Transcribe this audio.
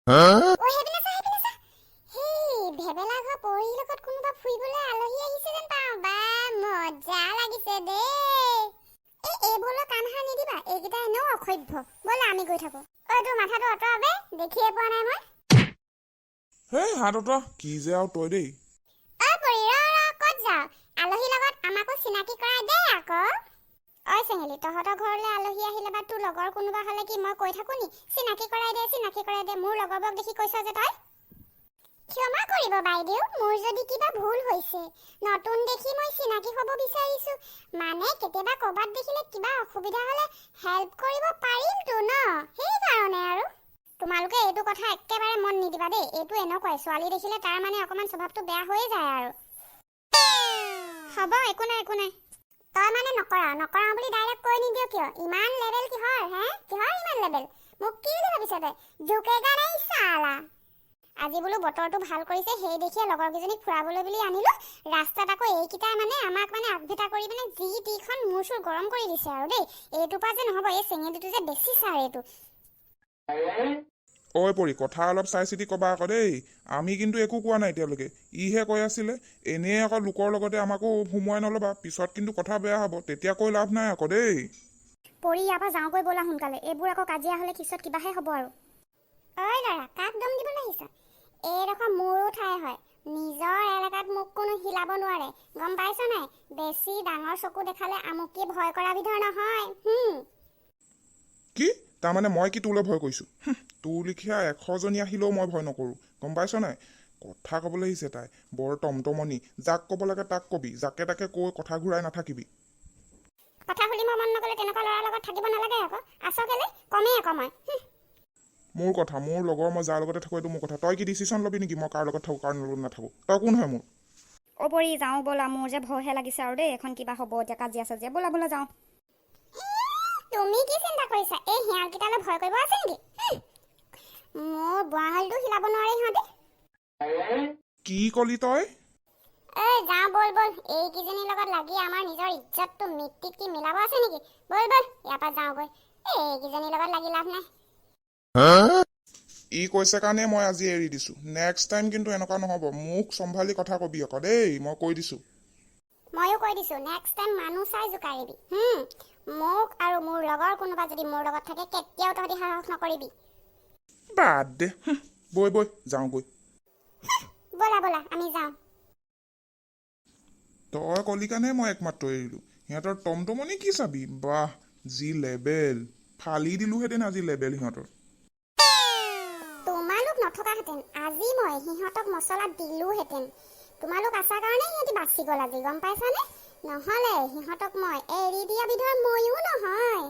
ও হেবিনা চা হেই ভেবেলা ঘৰ পৰি লগত কোনোবা ফুৰিবলৈ আলহী আহিছে যেন পাওঁ বা মজা লাগিছে দেই এইবোৰলৈ কাণ হা নিদিবা এইকেইটা এনেও অসভ্য ব'লা আমি গৈ থাকো ঐ তোৰ মাথাটো অতৰাবে দেখিয়ে পোৱা নাই মই হেই হাত অতৰা কি যে আৰু তই দেই ঐ পৰি ক'ত যাও আলহীৰ লগত আমাকো চিনাকি কৰাই দে আকৌ ঐ চেঙেলি তহঁতৰ ঘৰলৈ আলহী আহিলে বা তোৰ লগৰ কোনোবা হলে কি মই কৈ থাকো নি চিনাকি কৰাই দে মোৰ লগৰবোৰক দেখি কৈছ যে তই ক্ষমা কৰিব বাইদেউ মোৰ যদি কিবা ভুল হৈছে নতুন দেখি মই চিনাকি হ'ব বিচাৰিছো মানে কেতিয়াবা ক'বাত দেখিলে কিবা অসুবিধা হলে হেল্প কৰিব পাৰিম তো ন সেই কাৰণে আৰু তোমালোকে এইটো কথা একেবাৰে মন নিদিবা দেই এইটো এনেকুৱাই ছোৱালী দেখিলে তাৰ মানে অকমান স্বভাৱটো বেয়া হৈ যায় আৰু হ'ব একো নাই তই মানে নকৰা বুলি ডাইৰেক্ট কৈ নিদিয় কিয় ইমান লেভেল কিহৰ ইমান লেভেল মোক কি বুলি ভাবিছ তই জোকেগা নাই সালা আজি বোলো বতৰটো ভাল কৰিছে সেই দেখিয়ে লগৰ কেইজনীক ফুৰাবলৈ বুলি আনিলো ৰাস্তাত আকৌ এইকেইটাই মানে আমাক মানে আগভেটা কৰি মানে যি টিখন মূৰ চুৰ গৰম কৰি দিছে আৰু দেই এইটোৰ পৰা যে নহ'ব এই চেঙেলিটো যে বেছি ছাৰ এইটো ঐ পৰি কথা অলপ চাই চিতি কবা আকৌ দেই আমি কিন্তু একো কোৱা নাই এতিয়ালৈকে ইহে কৈ আছিলে এনেই আকৌ লোকৰ লগতে আমাকো সোমোৱাই নল'বা পিছত কিন্তু কথা বেয়া হ'ব তেতিয়া কৈ লাভ নাই আকৌ দেই পৰি ইয়াৰ পৰা যাওঁগৈ ব'লা সোনকালে এইবোৰ আকৌ কাজিয়া হ'লে পিছত কিবাহে হ'ব আৰু ঐ ল'ৰা কাক দম দিবলৈ আহিছ এইডোখৰ মোৰো ঠাই হয় নিজৰ এলেকাত মোক কোনো হিলাব নোৱাৰে গম পাইছ নাই বেছি ডাঙৰ চকু দেখালে আমুকি ভয় কৰা বিধৰ নহয় কি তাৰমানে মই কি তোলৈ ভয় কৰিছো তোৰ লিখীয়া 100জনী আহিলেও মই ভয় নকৰো গম পাইছ নাই কথা কবলৈ আহিছে তাই বৰ টমটমনি যাক ক'ব লাগে তাক কবি যাকে তাকে কৈ কথা ঘূৰাই নাথাকিবি কথা শুনিব মন নগ'লে তেনেকুৱা ল'ৰাৰ লগত থাকিব নালাগে আকৌ আচলতে কমেই আকৌ মই মোৰ কথা মোৰ লগৰ মই যাৰ লগতে থাকো এইটো মোৰ কথা তই কি ডিচিশ্যন ল'বি নেকি মই কাৰ লগত থাকো কাৰ লগত নাথাকো তই কোন হয় মোৰ পৰি যাওঁ ব'লা মোৰ যে ভয়হে লাগিছে আৰু দেই এখন কিবা হ'ব এতিয়া কাজিয়া চাজিয়া ব'লা যাওঁ তুমি কি চিন্তা কৰিছা এই হিয়ালকেইটালৈ ভয় কৰিব আছে নেকি মোৰ বুঢ়াহলটো হিলাব নোৱাৰে সিহঁতে কি কলি তই যাওঁ বল এইকেইজনীৰ লগত লাগি আমাৰ নিজৰ ইজ্জতটো মিট্টিত কি মিলাব আছে নেকি বল ইয়াৰ পৰা যাওঁগৈ এইকেইজনীৰ লগত লাগি লাভ নাই ই কৈছে কাৰণে মই আজি এৰি দিছো নেক্সট টাইম কিন্তু এনেকুৱা নহ'ব মোক চম্ভালি কথা কবি আকৌ দেই মই কৈ দিছো ময়ো কৈ দিছো নেক্সট টাইম মানুহ চাই জোকাৰিবি মোক আৰু মোৰ লগৰ কোনোবা যদি মোৰ লগত থাকে কেতিয়াও তহঁতি সাহস নকৰিবি বাদ দে বৈ যাওঁগৈ ব'লা আমি যাওঁ তই কলি কাৰণে মই একমাত্ৰ এৰিলো সিহঁতৰ টমটমনি কি চাবি বাহ যি লেবেল ফালি দিলোহেঁতেন আজি লেবেল সিহঁতৰ তোমালোক নথকাহেঁতেন আজি মই সিহঁতক মছলা দিলোহেঁতেন তোমালোক আছা কাৰণে সিহঁতি বাচি গ'ল আজি গম পাইছানে নহ'লে সিহঁতক মই এৰি দিয়া বিধৰ ময়ো নহয়